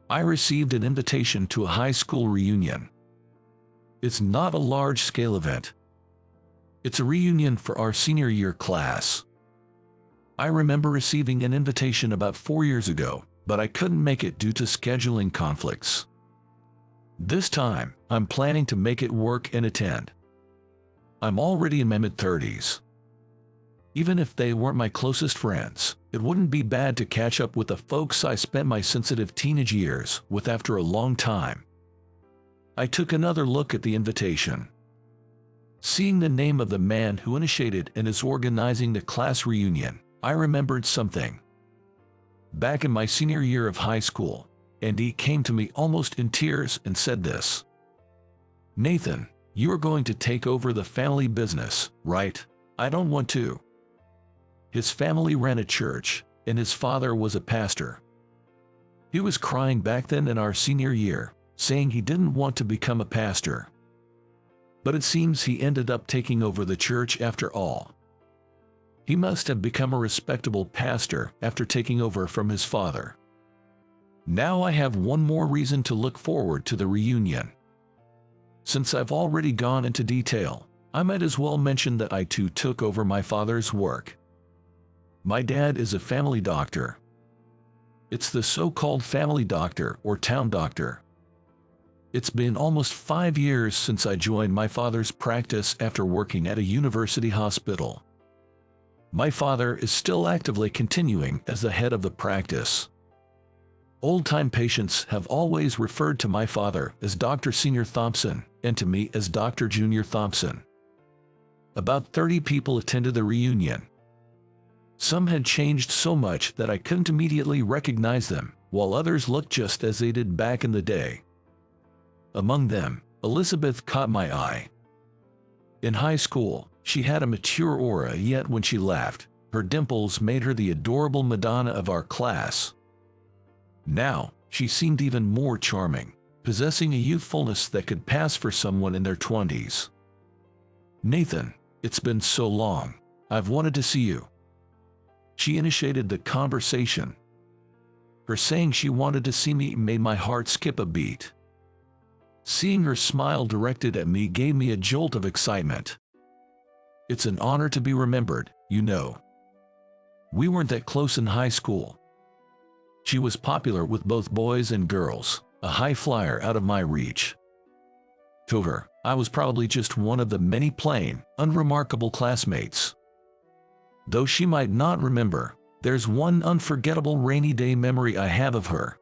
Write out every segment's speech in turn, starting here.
I received an invitation to a high school reunion. It's not a large-scale event. It's a reunion for our senior year class. I remember receiving an invitation about 4 years ago, but I couldn't make it due to scheduling conflicts. This time, I'm planning to make it work and attend. I'm already in my mid-30s. Even if they weren't my closest friends, it wouldn't be bad to catch up with the folks I spent my sensitive teenage years with after a long time. I took another look at the invitation. Seeing the name of the man who initiated and is organizing the class reunion, I remembered something. Back in my senior year of high school, Andy came to me almost in tears and said this: "Nathan, you are going to take over the family business, right?" "I don't want to." His family ran a church, and his father was a pastor. He was crying back then in our senior year, saying he didn't want to become a pastor. But it seems he ended up taking over the church after all. He must have become a respectable pastor after taking over from his father. Now I have one more reason to look forward to the reunion. Since I've already gone into detail, I might as well mention that I too took over my father's work. My dad is a family doctor. It's the so-called family doctor or town doctor. It's been almost 5 years since I joined my father's practice after working at a university hospital. My father is still actively continuing as the head of the practice. Old-time patients have always referred to my father as Dr. Senior Thompson and to me as Dr. Junior Thompson. About 30 people attended the reunion. Some had changed so much that I couldn't immediately recognize them, while others looked just as they did back in the day. Among them, Elizabeth caught my eye. In high school, she had a mature aura, yet when she laughed, her dimples made her the adorable Madonna of our class. Now, she seemed even more charming, possessing a youthfulness that could pass for someone in their 20s. "Nathan, it's been so long. I've wanted to see you." She initiated the conversation. Her saying she wanted to see me made my heart skip a beat. Seeing her smile directed at me gave me a jolt of excitement. It's an honor to be remembered, you know. We weren't that close in high school. She was popular with both boys and girls, a high flyer out of my reach. To her, I was probably just one of the many plain, unremarkable classmates. Though she might not remember, there's one unforgettable rainy day memory I have of her.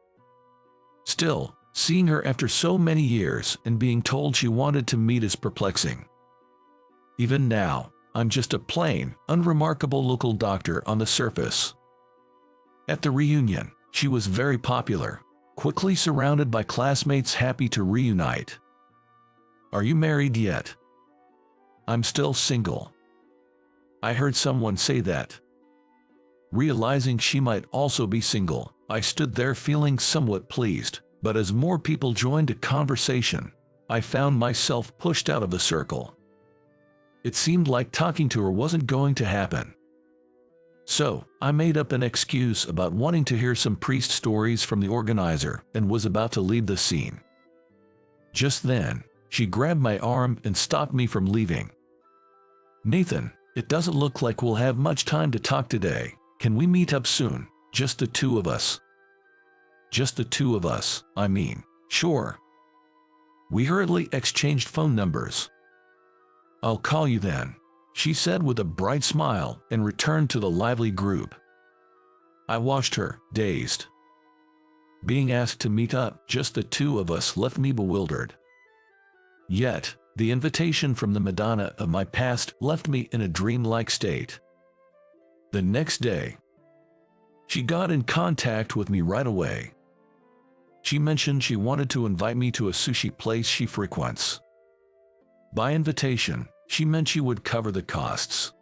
Still, seeing her after so many years and being told she wanted to meet is perplexing. Even now, I'm just a plain, unremarkable local doctor on the surface. At the reunion, she was very popular, quickly surrounded by classmates happy to reunite. "Are you married yet?" "I'm still single." I heard someone say that. Realizing she might also be single, I stood there feeling somewhat pleased, but as more people joined the conversation, I found myself pushed out of the circle. It seemed like talking to her wasn't going to happen. So, I made up an excuse about wanting to hear some priest stories from the organizer and was about to leave the scene. Just then, she grabbed my arm and stopped me from leaving. "Nathan, it doesn't look like we'll have much time to talk today. Can we meet up soon? Just the two of us." "Just the two of us, I mean, sure." We hurriedly exchanged phone numbers. "I'll call you then," she said with a bright smile and returned to the lively group. I watched her, dazed. Being asked to meet up, just the two of us, left me bewildered. Yet, the invitation from the Madonna of my past left me in a dreamlike state. The next day, she got in contact with me right away. She mentioned she wanted to invite me to a sushi place she frequents. By invitation, she meant she would cover the costs.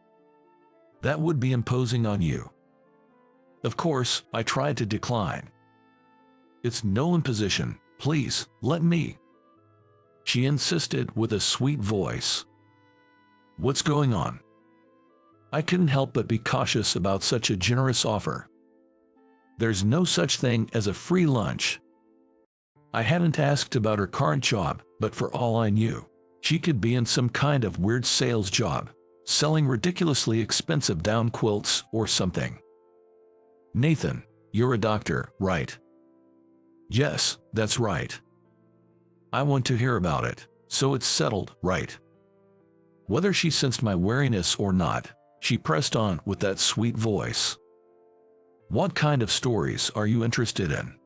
That would be imposing on you. Of course, I tried to decline. "It's no imposition, please, let me," she insisted with a sweet voice. "What's going on?" I couldn't help but be cautious about such a generous offer. There's no such thing as a free lunch. I hadn't asked about her current job, but for all I knew, she could be in some kind of weird sales job, selling ridiculously expensive down quilts or something. "Nathan, you're a doctor, right?" "Yes, that's right." "I want to hear about it, so it's settled, right?" Whether she sensed my wariness or not, she pressed on with that sweet voice. "What kind of stories are you interested in?"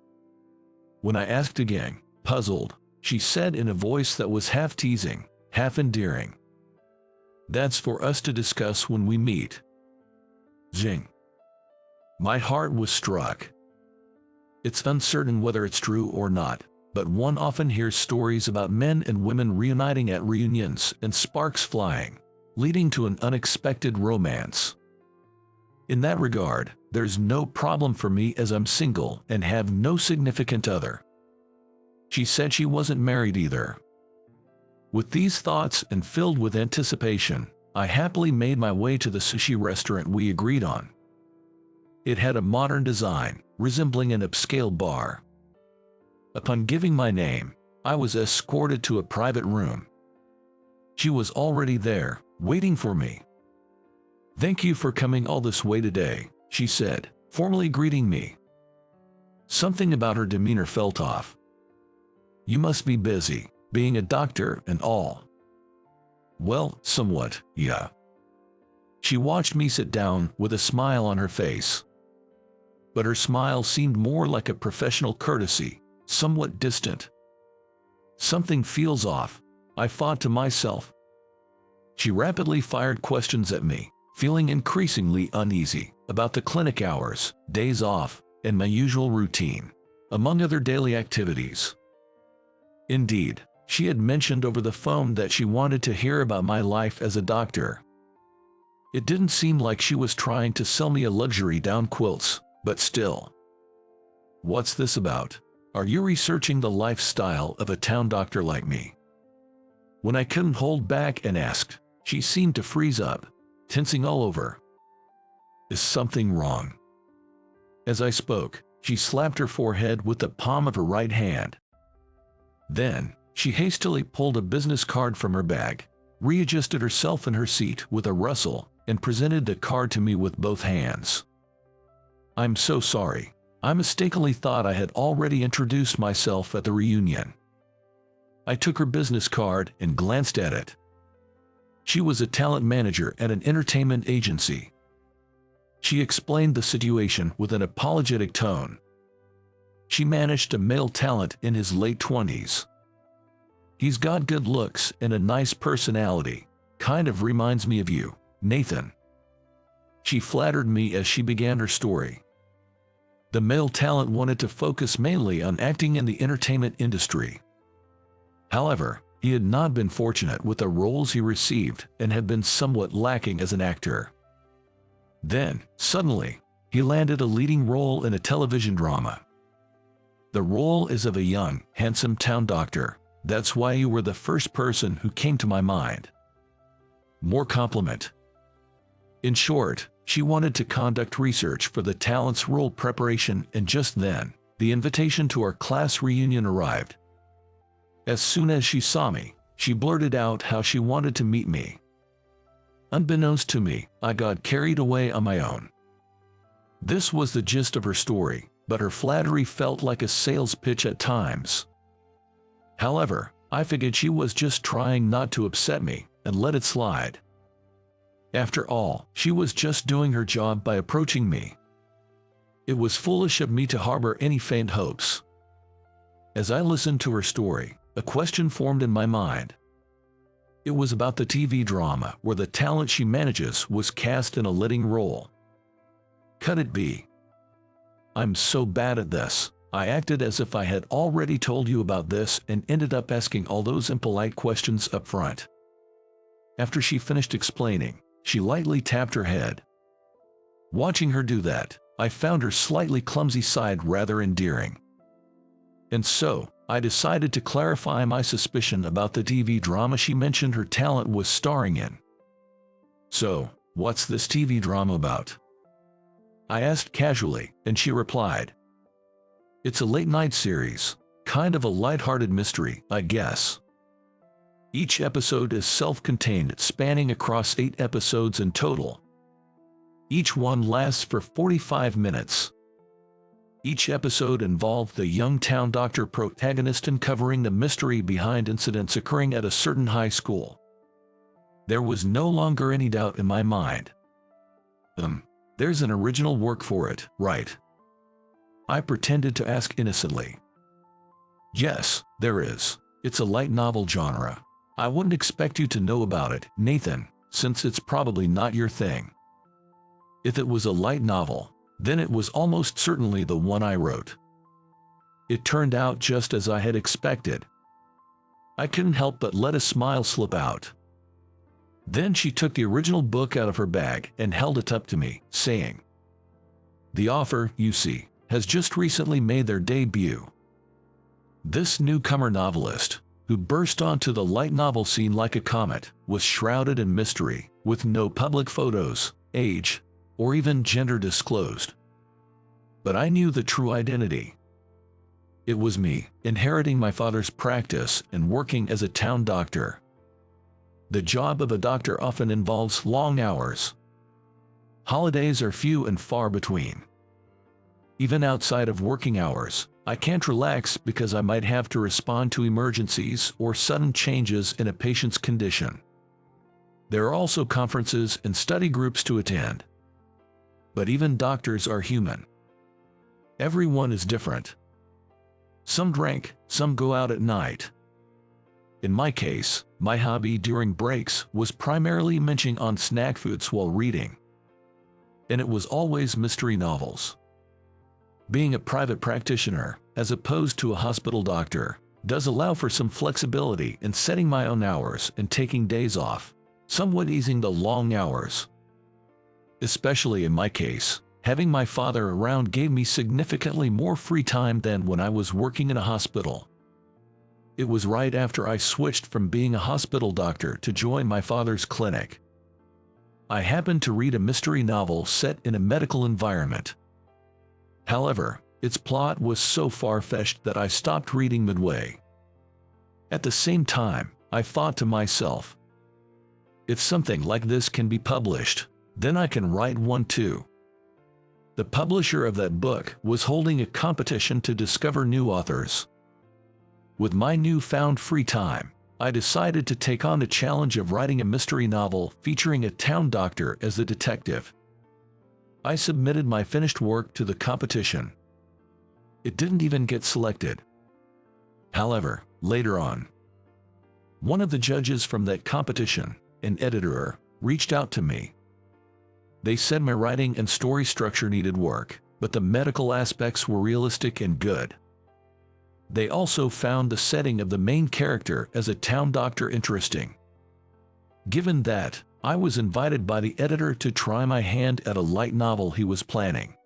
When I asked again, puzzled, she said in a voice that was half teasing, half endearing, "That's for us to discuss when we meet." Zing. My heart was struck. It's uncertain whether it's true or not, but one often hears stories about men and women reuniting at reunions and sparks flying, leading to an unexpected romance. In that regard, there's no problem for me as I'm single and have no significant other. She said she wasn't married either. With these thoughts and filled with anticipation, I happily made my way to the sushi restaurant we agreed on. It had a modern design, resembling an upscale bar. Upon giving my name, I was escorted to a private room. She was already there, waiting for me. "Thank you for coming all this way today," she said, formally greeting me. Something about her demeanor felt off. "You must be busy, being a doctor and all." "Well, somewhat, yeah." She watched me sit down with a smile on her face. But her smile seemed more like a professional courtesy, somewhat distant. "Something feels off," I thought to myself. She rapidly fired questions at me, feeling increasingly uneasy about the clinic hours, days off, and my usual routine, among other daily activities. Indeed, she had mentioned over the phone that she wanted to hear about my life as a doctor. It didn't seem like she was trying to sell me a luxury down quilts, but still. "What's this about? Are you researching the lifestyle of a town doctor like me?" When I couldn't hold back and asked, she seemed to freeze up, tensing all over. "Is something wrong?" As I spoke, she slapped her forehead with the palm of her right hand. Then, she hastily pulled a business card from her bag, readjusted herself in her seat with a rustle, and presented the card to me with both hands. "I'm so sorry. I mistakenly thought I had already introduced myself at the reunion." I took her business card and glanced at it. She was a talent manager at an entertainment agency. She explained the situation with an apologetic tone. She managed a male talent in his late 20s. "He's got good looks and a nice personality. Kind of reminds me of you, Nathan." She flattered me as she began her story. The male talent wanted to focus mainly on acting in the entertainment industry. However, he had not been fortunate with the roles he received and had been somewhat lacking as an actor. Then, suddenly, he landed a leading role in a television drama. The role is of a young, handsome town doctor. That's why you were the first person who came to my mind. More compliment. In short, she wanted to conduct research for the talent's role preparation, and just then, the invitation to our class reunion arrived. As soon as she saw me, she blurted out how she wanted to meet me. Unbeknownst to me, I got carried away on my own. This was the gist of her story, but her flattery felt like a sales pitch at times. However, I figured she was just trying not to upset me and let it slide. After all, she was just doing her job by approaching me. It was foolish of me to harbor any faint hopes. As I listened to her story, a question formed in my mind. It was about the TV drama where the talent she manages was cast in a leading role. Could it be? I'm so bad at this. I acted as if I had already told you about this and ended up asking all those impolite questions up front. After she finished explaining, she lightly tapped her head. Watching her do that, I found her slightly clumsy side rather endearing. And so, I decided to clarify my suspicion about the TV drama she mentioned her talent was starring in. "So, what's this TV drama about?" I asked casually, and she replied, "It's a late-night series. Kind of a lighthearted mystery, I guess. Each episode is self-contained, spanning across 8 episodes in total. Each one lasts for 45 minutes. Each episode involved the young town doctor protagonist uncovering the mystery behind incidents occurring at a certain high school. There was no longer any doubt in my mind. There's an original work for it, right? I pretended to ask innocently. Yes, there is. It's a light novel genre. I wouldn't expect you to know about it, Nathan, since it's probably not your thing. If it was a light novel, then it was almost certainly the one I wrote. It turned out just as I had expected. I couldn't help but let a smile slip out. Then she took the original book out of her bag and held it up to me, saying, "The author, you see, has just recently made their debut." This newcomer novelist, who burst onto the light novel scene like a comet, was shrouded in mystery, with no public photos, age, or even gender disclosed. But I knew the true identity. It was me, inheriting my father's practice and working as a town doctor. The job of a doctor often involves long hours. Holidays are few and far between. Even outside of working hours, I can't relax because I might have to respond to emergencies or sudden changes in a patient's condition. There are also conferences and study groups to attend. But even doctors are human. Everyone is different. Some drink, some go out at night. In my case, my hobby during breaks was primarily munching on snack foods while reading. And it was always mystery novels. Being a private practitioner, as opposed to a hospital doctor, does allow for some flexibility in setting my own hours and taking days off, somewhat easing the long hours. Especially in my case, having my father around gave me significantly more free time than when I was working in a hospital. It was right after I switched from being a hospital doctor to join my father's clinic. I happened to read a mystery novel set in a medical environment. However, its plot was so far-fetched that I stopped reading midway. At the same time, I thought to myself, if something like this can be published, then I can write one too. The publisher of that book was holding a competition to discover new authors. With my newfound free time, I decided to take on the challenge of writing a mystery novel featuring a town doctor as the detective. I submitted my finished work to the competition. It didn't even get selected. However, later on, one of the judges from that competition, an editor, reached out to me. They said my writing and story structure needed work, but the medical aspects were realistic and good. They also found the setting of the main character as a town doctor interesting. Given that, I was invited by the editor to try my hand at a light novel he was planning.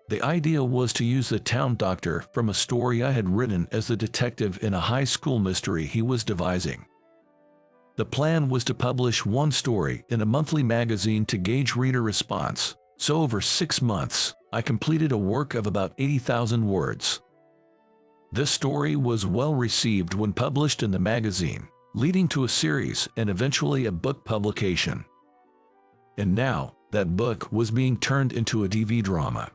The idea was to use the town doctor from a story I had written as the detective in a high school mystery he was devising. The plan was to publish one story in a monthly magazine to gauge reader response, so over 6 months, I completed a work of about 80,000 words. This story was well received when published in the magazine, leading to a series and eventually a book publication. And now, that book was being turned into a TV drama.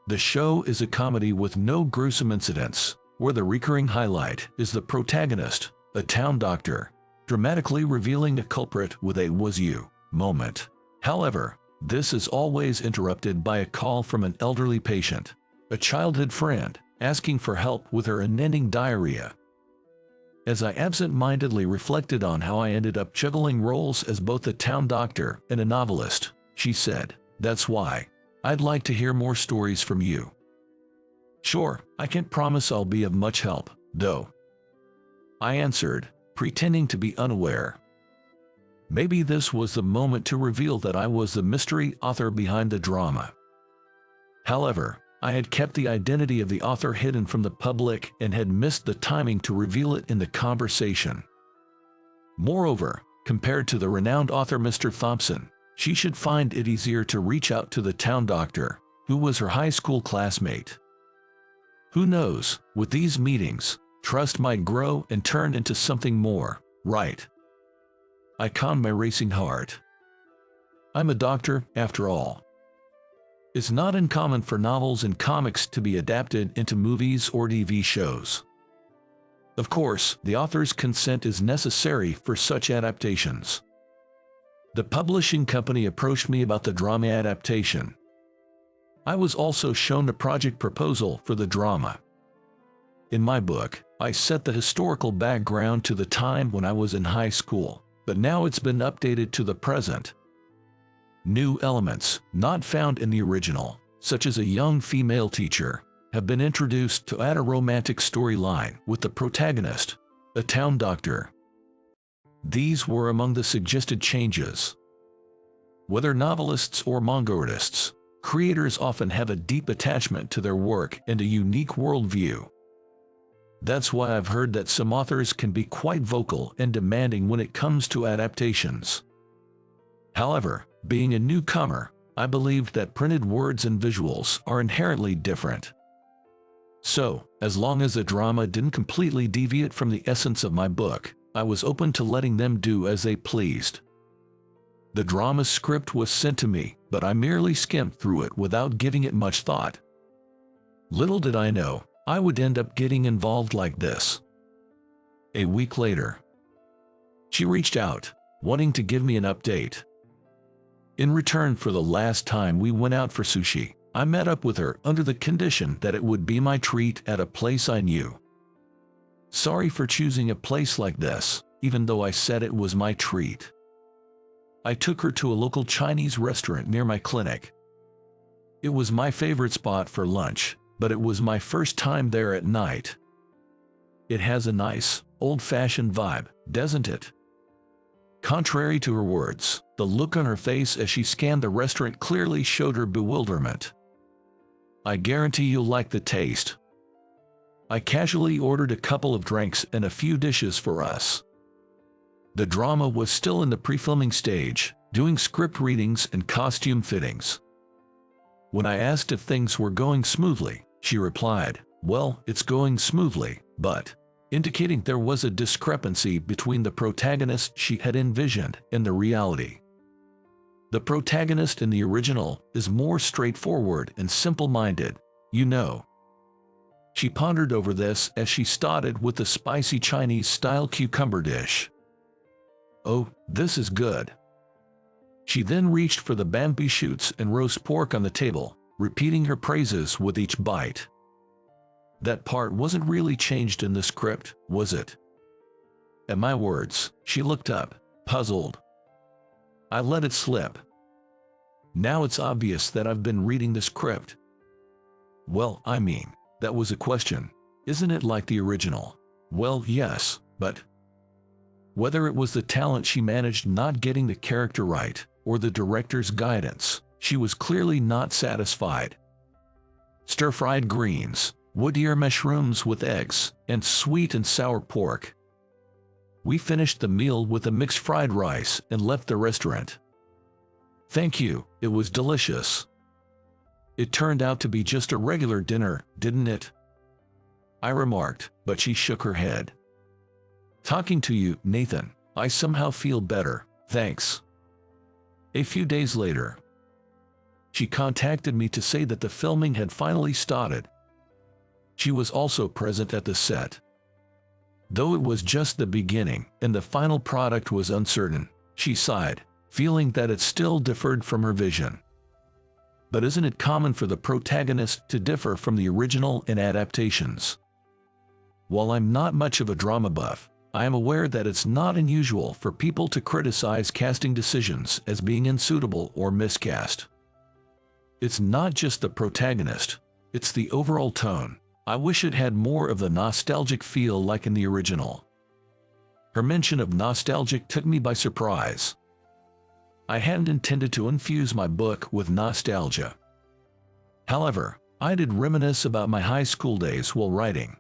The show is a comedy with no gruesome incidents, where the recurring highlight is the protagonist, a town doctor, dramatically revealing a culprit with a "was you" moment. However, this is always interrupted by a call from an elderly patient, a childhood friend, asking for help with her unending diarrhea. As I absent-mindedly reflected on how I ended up juggling roles as both a town doctor and a novelist, she said, "That's why I'd like to hear more stories from you." "Sure, I can't promise I'll be of much help, though," I answered, pretending to be unaware. Maybe this was the moment to reveal that I was the mystery author behind the drama. However, I had kept the identity of the author hidden from the public and had missed the timing to reveal it in the conversation. Moreover, compared to the renowned author Mr. Thompson, she should find it easier to reach out to the town doctor, who was her high school classmate. Who knows, with these meetings, trust might grow and turn into something more, right? I calmed my racing heart. I'm a doctor, after all. It's not uncommon for novels and comics to be adapted into movies or TV shows. Of course, the author's consent is necessary for such adaptations. The publishing company approached me about the drama adaptation. I was also shown a project proposal for the drama. In my book, I set the historical background to the time when I was in high school, but now it's been updated to the present. New elements, not found in the original, such as a young female teacher, have been introduced to add a romantic storyline with the protagonist, a town doctor. These were among the suggested changes. Whether novelists or manga artists, creators often have a deep attachment to their work and a unique worldview. That's why I've heard that some authors can be quite vocal and demanding when it comes to adaptations. However, being a newcomer, I believed that printed words and visuals are inherently different. So, as long as the drama didn't completely deviate from the essence of my book, I was open to letting them do as they pleased. The drama script was sent to me, but I merely skimmed through it without giving it much thought. Little did I know, I would end up getting involved like this. A week later, she reached out, wanting to give me an update. In return for the last time we went out for sushi, I met up with her under the condition that it would be my treat at a place I knew. Sorry for choosing a place like this, even though I said it was my treat. I took her to a local Chinese restaurant near my clinic. It was my favorite spot for lunch, but it was my first time there at night. It has a nice, old-fashioned vibe, doesn't it? Contrary to her words, the look on her face as she scanned the restaurant clearly showed her bewilderment. I guarantee you'll like the taste. I casually ordered a couple of drinks and a few dishes for us. The drama was still in the pre-filming stage, doing script readings and costume fittings. When I asked if things were going smoothly, she replied, "Well, it's going smoothly, but," indicating there was a discrepancy between the protagonist she had envisioned and the reality. The protagonist in the original is more straightforward and simple-minded, you know. She pondered over this as she started with the spicy Chinese-style cucumber dish. "Oh, this is good." She then reached for the bamboo shoots and roast pork on the table, repeating her praises with each bite. That part wasn't really changed in the script, was it? At my words, she looked up, puzzled. I let it slip. Now it's obvious that I've been reading the script. Well, I mean, that was a question. Isn't it like the original? Well, yes, but whether it was the talent she managed not getting the character right, or the director's guidance, she was clearly not satisfied. Stir-fried greens, wood ear mushrooms with eggs, and sweet and sour pork. We finished the meal with a mixed fried rice and left the restaurant. Thank you, it was delicious. It turned out to be just a regular dinner, didn't it? I remarked, but she shook her head. Talking to you, Nathan, I somehow feel better, thanks. A few days later, she contacted me to say that the filming had finally started. She was also present at the set. Though it was just the beginning and the final product was uncertain, she sighed, feeling that it still differed from her vision. But isn't it common for the protagonist to differ from the original in adaptations? While I'm not much of a drama buff, I am aware that it's not unusual for people to criticize casting decisions as being unsuitable or miscast. It's not just the protagonist, it's the overall tone. I wish it had more of the nostalgic feel like in the original. Her mention of nostalgic took me by surprise. I hadn't intended to infuse my book with nostalgia. However, I did reminisce about my high school days while writing.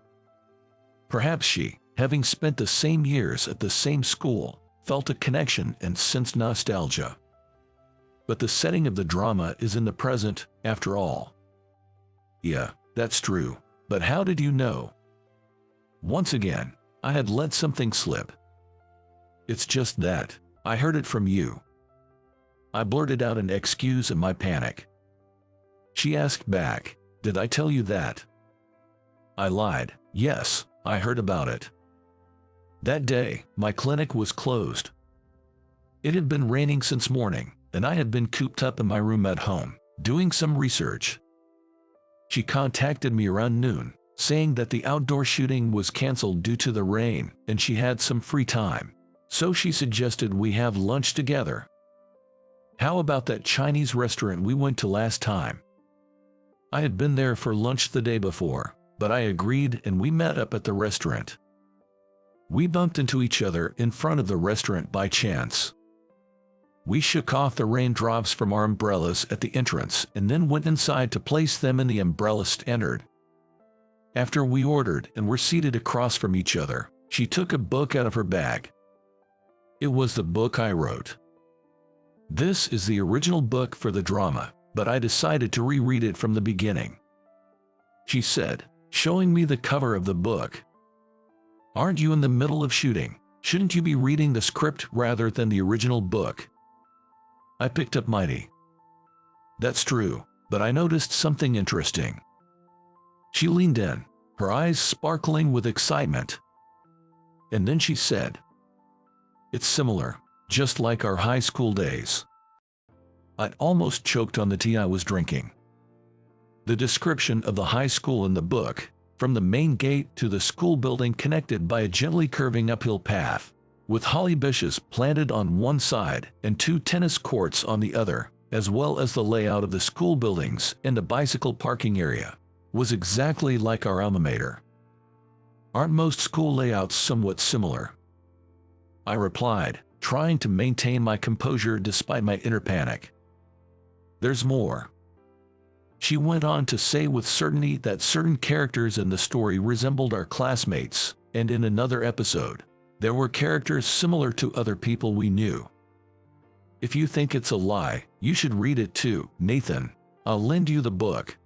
Perhaps she, having spent the same years at the same school, felt a connection and sensed nostalgia. But the setting of the drama is in the present, after all. Yeah, that's true, But how did you know? Once again, I had let something slip. It's just that I heard it from you. I blurted out an excuse in my panic. She asked back, "Did I tell you that?" I lied, "Yes, I heard about it." That day, my clinic was closed. It had been raining since morning, and I had been cooped up in my room at home, doing some research. She contacted me around noon, saying that the outdoor shooting was canceled due to the rain, and she had some free time. So she suggested we have lunch together. How about that Chinese restaurant we went to last time? I had been there for lunch the day before, but I agreed and we met up at the restaurant. We bumped into each other in front of the restaurant by chance. We shook off the raindrops from our umbrellas at the entrance and then went inside to place them in the umbrella stand. After we ordered and were seated across from each other, she took a book out of her bag. It was the book I wrote. This is the original book for the drama, but I decided to reread it from the beginning. She said, showing me the cover of the book, "Aren't you in the middle of shooting? Shouldn't you be reading the script rather than the original book?" I picked up mighty. "That's true, but I noticed something interesting." She leaned in, her eyes sparkling with excitement. And then she said, "It's similar, just like our high school days." I'd almost choked on the tea I was drinking. The description of the high school in the book, from the main gate to the school building connected by a gently curving uphill path, with holly bushes planted on one side and 2 tennis courts on the other, as well as the layout of the school buildings and a bicycle parking area, was exactly like our alma mater. "Aren't most school layouts somewhat similar?" I replied, trying to maintain my composure despite my inner panic. "There's more." She went on to say with certainty that certain characters in the story resembled our classmates, and in another episode, there were characters similar to other people we knew. "If you think it's a lie, you should read it too, Nathan. I'll lend you the book."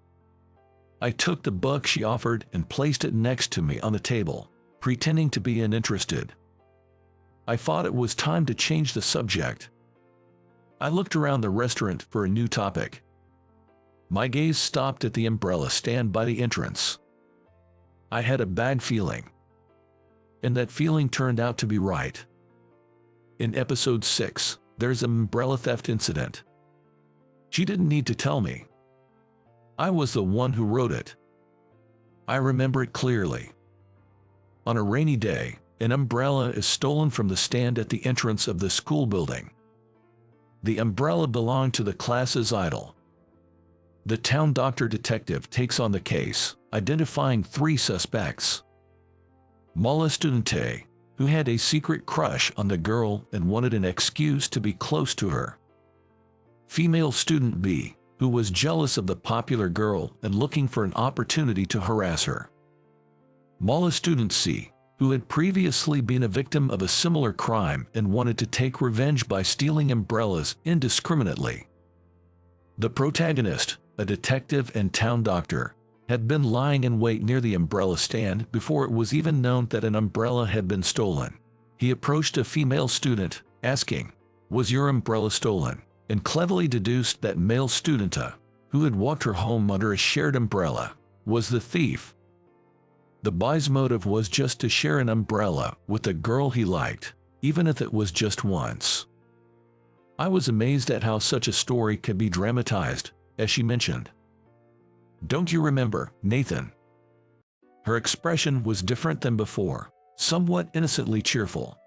I took the book she offered and placed it next to me on the table, pretending to be uninterested. I thought it was time to change the subject. I looked around the restaurant for a new topic. My gaze stopped at the umbrella stand by the entrance. I had a bad feeling. And that feeling turned out to be right. In episode 6, there's an umbrella theft incident. She didn't need to tell me. I was the one who wrote it. I remember it clearly. On a rainy day, an umbrella is stolen from the stand at the entrance of the school building. The umbrella belonged to the class's idol. The town doctor detective takes on the case, identifying 3 suspects. Mala student A, who had a secret crush on the girl and wanted an excuse to be close to her. Female student B, who was jealous of the popular girl and looking for an opportunity to harass her. Mala student C, who had previously been a victim of a similar crime and wanted to take revenge by stealing umbrellas indiscriminately. The protagonist, a detective and town doctor, had been lying in wait near the umbrella stand before it was even known that an umbrella had been stolen. He approached a female student, asking, "Was your umbrella stolen?" and cleverly deduced that male student A, who had walked her home under a shared umbrella, was the thief. The boy's motive was just to share an umbrella with the girl he liked, even if it was just once. I was amazed at how such a story could be dramatized, as she mentioned, "Don't you remember, Nathan?" Her expression was different than before, somewhat innocently cheerful.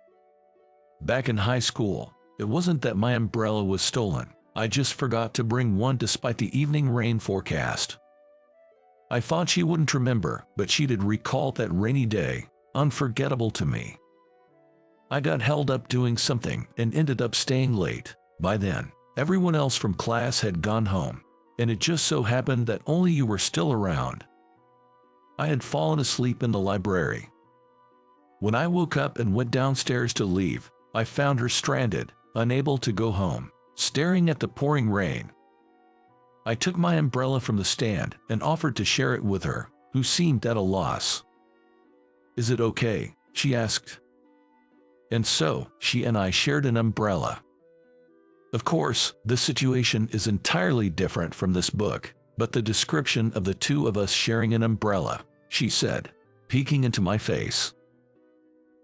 "Back in high school, it wasn't that my umbrella was stolen, I just forgot to bring one despite the evening rain forecast." I thought she wouldn't remember, but she did recall that rainy day, unforgettable to me. I got held up doing something and ended up staying late. By then, everyone else from class had gone home, and it just so happened that only you were still around. I had fallen asleep in the library. When I woke up and went downstairs to leave, I found her stranded, unable to go home, staring at the pouring rain. I took my umbrella from the stand and offered to share it with her, who seemed at a loss. "Is it okay?" she asked. And so, she and I shared an umbrella. Of course, the situation is entirely different from this book, but the description of the two of us sharing an umbrella, she said, peeking into my face.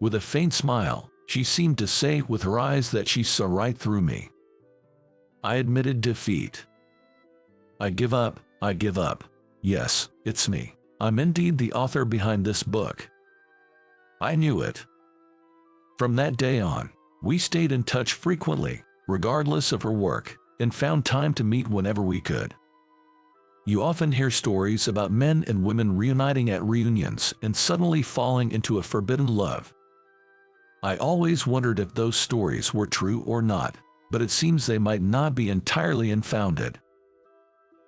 With a faint smile, she seemed to say with her eyes that she saw right through me. I admitted defeat. I give up. Yes, it's me. I'm indeed the author behind this book. I knew it. From that day on, we stayed in touch frequently, regardless of her work, and found time to meet whenever we could. You often hear stories about men and women reuniting at reunions and suddenly falling into a forbidden love. I always wondered if those stories were true or not, but it seems they might not be entirely unfounded.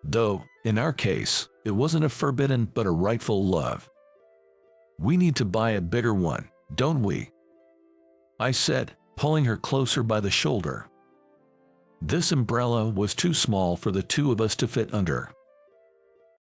Though, in our case, it wasn't a forbidden but a rightful love. We need to buy a bigger one, don't we? I said, pulling her closer by the shoulder. This umbrella was too small for the two of us to fit under.